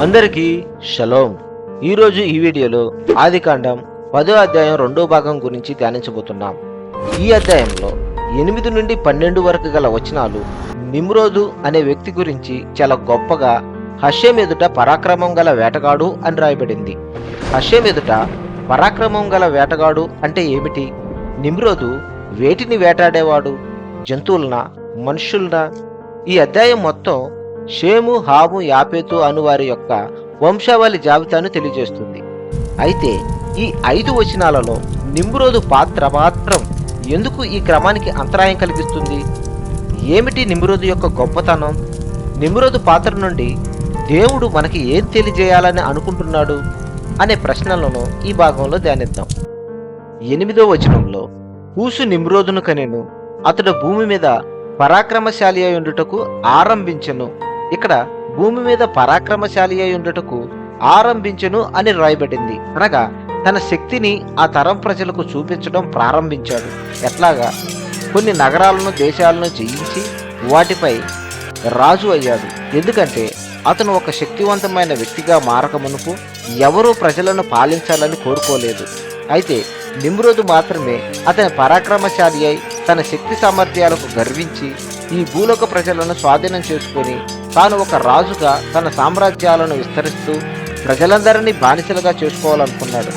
అందరికీ షలోం. ఈరోజు ఈ వీడియోలో ఆదికాండం 10వ అధ్యాయం 2వ భాగం గురించి ధ్యానించబోతున్నాం. ఈ అధ్యాయంలో 8 నుండి 12 వరకు గల వచనాలు నిమ్రోదు అనే వ్యక్తి గురించి చాలా గొప్పగా హషేం ఎదుట పరాక్రమం గల వేటగాడు అని రాయబడింది. హషేం ఎదుట పరాక్రమం గల వేటగాడు అంటే ఏమిటి? నిమ్రోదు వేటిని వేటాడేవాడు? జంతువులనా, మనుషులనా? ఈ అధ్యాయం మొత్తం షేము, హాము, యాపేతు అను వారి యొక్క వంశావళి జాబితాను తెలియజేస్తుంది. అయితే ఈ 5 వచనాలలో నిమ్రోదు పాత్ర మాత్రం ఎందుకు ఈ క్రమానికి అంతరాయం కలిగిస్తుంది? ఏమిటి నిమ్రోదు యొక్క గొప్పతనం? నిమ్రోదు పాత్ర నుండి దేవుడు మనకి ఏం తెలియజేయాలని అనుకుంటున్నాడు అనే ప్రశ్నలను ఈ భాగంలో ధ్యానిద్దాం. 8వ వచనంలో కూసు నిమ్రోదును కనెను, అతడు భూమి మీద పరాక్రమశాలి అయి ఉండుటకు ఆరంభించెను. ఇక్కడ భూమి మీద పరాక్రమశాలి అయి ఉండుటకు ఆరంభించెను అని రాయబడింది. అనగా తన శక్తిని ఆ తరం ప్రజలకు చూపించడం ప్రారంభించాడు. ఎట్లాగా? కొన్ని నగరాలను, దేశాలను జయించి వాటిపై రాజు అయ్యాడు. ఎందుకంటే అతను ఒక శక్తివంతమైన వ్యక్తిగా మారకమునుపు ఎవరూ ప్రజలను పాలించాలని కోరుకోలేదు. అయితే నిమ్రోదు మాత్రమే అతని పరాక్రమశాలి అయి తన శక్తి సామర్థ్యాలకు గర్వించి ఈ భూలోక ప్రజలను స్వాధీనం చేసుకుని తాను ఒక రాజుగా తన సామ్రాజ్యాలను విస్తరిస్తూ ప్రజలందరినీ బానిసలుగా చేసుకోవాలనుకున్నాడు.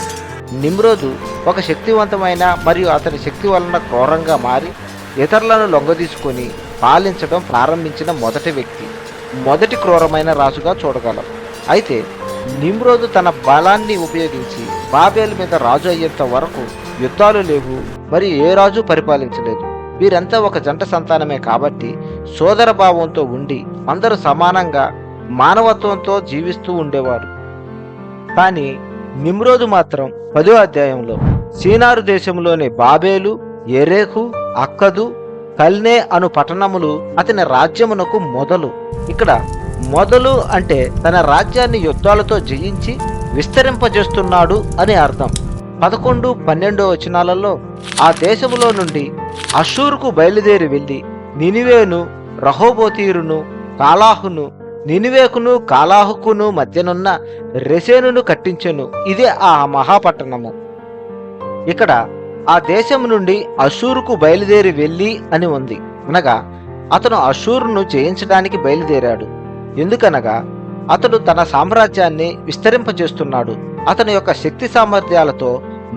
నిమ్రోదు ఒక శక్తివంతమైన మరియు అతని శక్తి వలన క్రూరంగా మారి ఇతరులను లొంగదీసుకొని పాలించడం ప్రారంభించిన మొదటి వ్యక్తి, మొదటి క్రూరమైన రాజుగా చూడగలం. అయితే నిమ్రోదు తన బలాన్ని ఉపయోగించి బాబేలు మీద రాజు అయ్యేంత వరకు యుద్ధాలు లేవు, మరియు ఏ రాజు పరిపాలించలేదు. వీరంతా ఒక జంట సంతానమే కాబట్టి సోదర భావంతో ఉండి అందరూ సమానంగా మానవత్వంతో జీవిస్తూ ఉండేవారు. కానీ నిమ్రోదు మాత్రం 10వ అధ్యాయంలో సీనారు దేశంలోని బాబేలు, ఎరేహు, అక్కదు, కల్నే అను పట్టణములు అతని రాజ్యమునకు మొదలు. ఇక్కడ మొదలు అంటే తన రాజ్యాన్ని యుద్ధాలతో జయించి విస్తరింపజేస్తున్నాడు అని అర్థం. 11, 12 వచనాలలో ఆ దేశములో నుండి అషూరుకు బయలుదేరి వెళ్ళి నినివేను, రహోబోతీరును, కాలాహును, నినివేకును కాలాహుకును మధ్యనున్న రెసేనును కట్టించెను. ఇదే ఆ మహాపట్టణము. ఇక్కడ ఆ దేశం నుండి అషూరుకు బయలుదేరి వెళ్ళి అని ఉంది. అనగా అతను అషూరును జయించడానికి బయలుదేరాడు. ఎందుకనగా అతడు తన సామ్రాజ్యాన్ని విస్తరింపజేస్తున్నాడు. అతని యొక్క శక్తి సామర్థ్యాలతో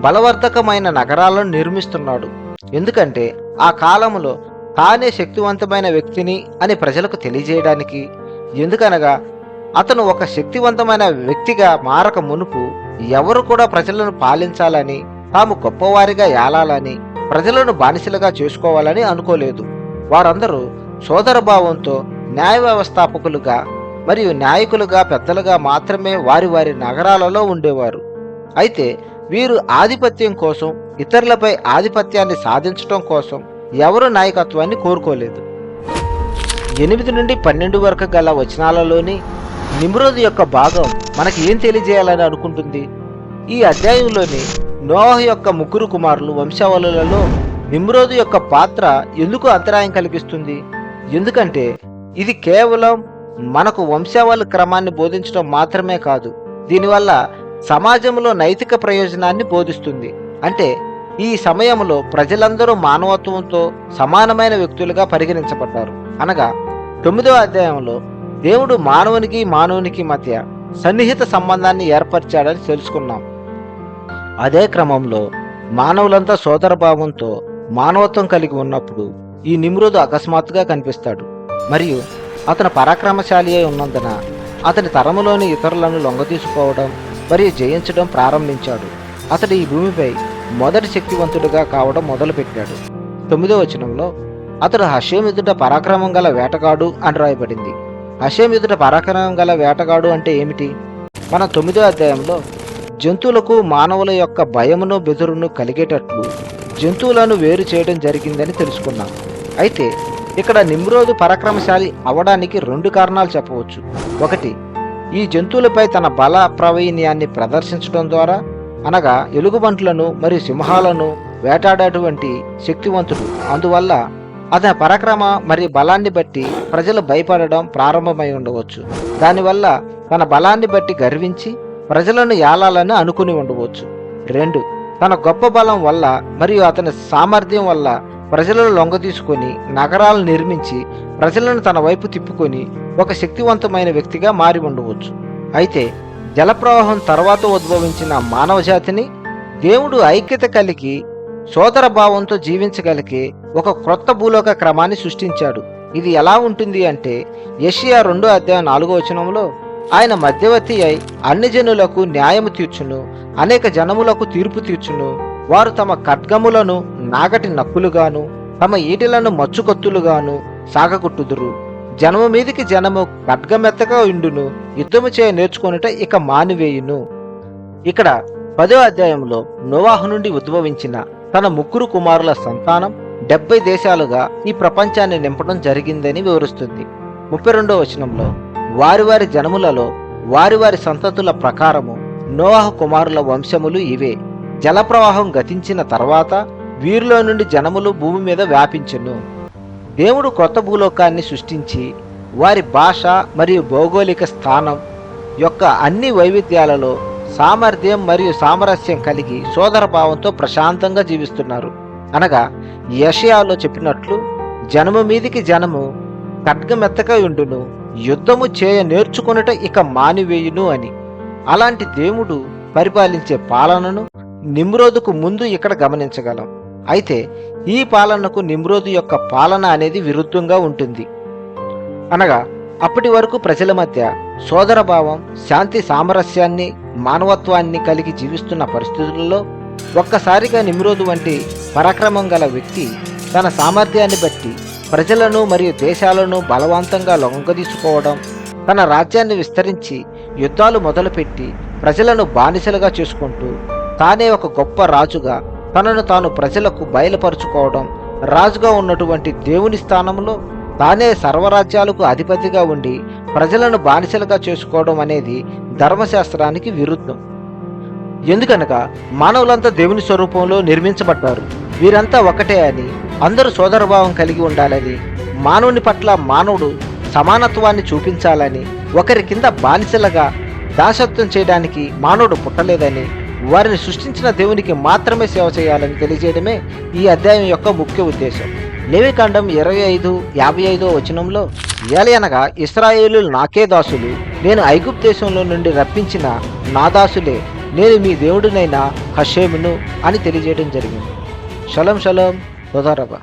బలవర్ధకమైన నగరాలను నిర్మిస్తున్నాడు. ఎందుకంటే ఆ కాలంలో తానే శక్తివంతమైన వ్యక్తిని అని ప్రజలకు తెలియజేయడానికి. ఎందుకనగా అతను ఒక శక్తివంతమైన వ్యక్తిగా మారక మునుపు ఎవరు కూడా ప్రజలను పాలించాలని, తాము గొప్పవారిగా ఏలాలని, ప్రజలను బానిసలుగా చేసుకోవాలని అనుకోలేదు. వారందరూ సోదరభావంతో న్యాయ వ్యవస్థాపకులుగా మరియు నాయకులుగా, పెద్దలుగా మాత్రమే వారి వారి నగరాలలో ఉండేవారు. అయితే వీరు ఆధిపత్యం కోసం, ఇతరులపై ఆధిపత్యాన్ని సాధించడం కోసం ఎవరు నాయకత్వాన్ని కోరుకోలేదు. 8 నుండి 12 వరకు గల వచనాలలోని నిమ్రోదు యొక్క భాగం మనకి ఏం తెలియజేయాలని అనుకుంటుంది? ఈ అధ్యాయంలోని నోహు యొక్క 3 కుమారులు వంశావళులలో నిమ్రోదు యొక్క పాత్ర ఎందుకు అంతరాయం కలిగిస్తుంది? ఎందుకంటే ఇది కేవలం మనకు వంశావళి క్రమాన్ని బోధించడం మాత్రమే కాదు, దీనివల్ల సమాజంలో నైతిక ప్రయోజనాన్ని బోధిస్తుంది. అంటే ఈ సమయంలో ప్రజలందరూ మానవత్వంతో సమానమైన వ్యక్తులుగా పరిగణించబడ్డారు. అనగా 9వ అధ్యాయంలో దేవుడు మానవునికి మధ్య సన్నిహిత సంబంధాన్ని ఏర్పరిచాడని తెలుసుకున్నాం. అదే క్రమంలో మానవులంతా సోదరభావంతో మానవత్వం కలిగి ఉన్నప్పుడు ఈ నిమ్రోదు అకస్మాత్తుగా కనిపిస్తాడు. మరియు అతను పరాక్రమశాలి అయి ఉన్నందున అతని తరములోని ఇతరులను లొంగతీసుకోవడం మరియు జయించడం ప్రారంభించాడు. అతడు ఈ భూమిపై మొదటి శక్తివంతుడిగా కావడం మొదలుపెట్టాడు. 9వ వచనంలో అతడు హషేం ఎదుట పరాక్రమం గల వేటగాడు అని రాయబడింది. హషేం ఎదుట పరాక్రమం గల వేటగాడు అంటే ఏమిటి? మన 9వ అధ్యాయంలో జంతువులకు మానవుల యొక్క భయమును, బెదురును కలిగేటట్లు జంతువులను వేరు చేయడం జరిగిందని తెలుసుకున్నాం. అయితే ఇక్కడ నిమ్రోదు పరాక్రమశాలి అవడానికి 2 కారణాలు చెప్పవచ్చు. ఒకటి, ఈ జంతువులపై తన బల ప్రావీణ్యాన్ని ప్రదర్శించడం ద్వారా, అనగా ఎలుగుబంట్లను మరియు సింహాలను వేటాడేటువంటి శక్తివంతుడు. అందువల్ల అతని పరాక్రమ మరియు బలాన్ని బట్టి ప్రజలు భయపడడం ప్రారంభమై ఉండవచ్చు. దానివల్ల తన బలాన్ని బట్టి గర్వించి ప్రజలను ఏలాలని అనుకుని ఉండవచ్చు. 2 తన గొప్ప బలం వల్ల మరియు అతని సామర్థ్యం వల్ల ప్రజలను లొంగదీసుకొని నగరాలను నిర్మించి ప్రజలను తన వైపు తిప్పుకొని ఒక శక్తివంతమైన వ్యక్తిగా మారి ఉండవచ్చు. అయితే జలప్రవాహం తర్వాత ఉద్భవించిన మానవ జాతిని దేవుడు ఐక్యత కలిగి సోదర భావంతో జీవించగలిగే ఒక క్రొత్త భూలోక క్రమాన్ని సృష్టించాడు. ఇది ఎలా ఉంటుంది అంటే యెషయా 2:4 ఆయన మధ్యవర్తి అయి అన్ని జనులకు న్యాయము తీర్చును, అనేక జనములకు తీర్పు తీర్చును. వారు తమ ఖడ్గములను నాగటి నక్కులుగాను తమ ఈటెలను మచ్చుకొత్తులుగాను సాగగొట్టుదురు. జనము మీదికి జనము ఖడ్గమెత్తగా ఉండును, యుద్ధము చేయ నేర్చుకొనుట ఇక మానివేయును. ఇక్కడ 10వ అధ్యాయంలో నోవాహు నుండి ఉద్భవించిన తన 3 కుమారుల సంతానం 70 దేశాలుగా ఈ ప్రపంచాన్ని నింపడం జరిగిందని వివరిస్తుంది. 32వ వచనంలో వారి వారి జనములలో వారి వారి సంతతుల ప్రకారము నోవాహు కుమారుల వంశములు ఇవే. జలప్రవాహం గతించిన తర్వాత వీరిలో నుండి జనములు భూమి మీద వ్యాపించెను. దేవుడు కొత్త భూలోకాన్ని సృష్టించి వారి భాష మరియు భౌగోళిక స్థానం యొక్క అన్ని వైవిధ్యాలలో సామర్థ్యం మరియు సామరస్యం కలిగి సోదర భావంతో ప్రశాంతంగా జీవిస్తున్నారు. అనగా యెషయాలో చెప్పినట్లు జనము మీదికి జనము ఖడ్గమెత్తగా ఉండును, యుద్ధము చేయ నేర్చుకొనుట ఇక మానివేయును అని. అలాంటి దేవుడు పరిపాలించే పాలనను నిమ్రోదుకు ముందు ఇక్కడ గమనించగలం. అయితే ఈ పాలనకు నిమ్రోదు యొక్క పాలన అనేది విరుద్ధంగా ఉంటుంది. అనగా అప్పటి వరకు ప్రజల మధ్య సోదరభావం, శాంతి, సామరస్యాన్ని, మానవత్వాన్ని కలిగి జీవిస్తున్న పరిస్థితుల్లో ఒక్కసారిగా నిమ్రోదు వంటి పరాక్రమం గల వ్యక్తి తన సామర్థ్యాన్ని బట్టి ప్రజలను మరియు దేశాలను బలవంతంగా లొంగదీసుకోవడం, తన రాజ్యాన్ని విస్తరించి యుద్ధాలు మొదలుపెట్టి ప్రజలను బానిసలుగా చేసుకుంటూ తానే ఒక గొప్ప రాజుగా తనను తాను ప్రజలకు బయలుపరుచుకోవడం, రాజుగా ఉన్నటువంటి దేవుని స్థానంలో తానే సర్వరాజ్యాలకు అధిపతిగా ఉండి ప్రజలను బానిసలుగా చేసుకోవడం అనేది ధర్మశాస్త్రానికి విరుద్ధం. ఎందుకనగా మానవులంతా దేవుని స్వరూపంలో నిర్మించబడ్డారు, వీరంతా ఒకటే అని, అందరూ సోదరభావం కలిగి ఉండాలని, మానవుని పట్ల మానవుడు సమానత్వాన్ని చూపించాలని, ఒకరి కింద బానిసలుగా దాసత్వం చేయడానికి మానవుడు పుట్టలేదని, వారిని సృష్టించిన దేవునికి మాత్రమే సేవ చేయాలని తెలియజేయడమే ఈ అధ్యాయం యొక్క ముఖ్య ఉద్దేశం. లేవికాండం 25:55 ఏలయనగా ఇశ్రాయేలీయులు నాకే దాసులు, నేను ఐగుప్తు దేశంలో నుండి రప్పించిన నా దాసులే, నేను మీ దేవుడినైన హషేమును అని తెలియజేయడం జరిగింది. షలోం షలోం, తొదారబా.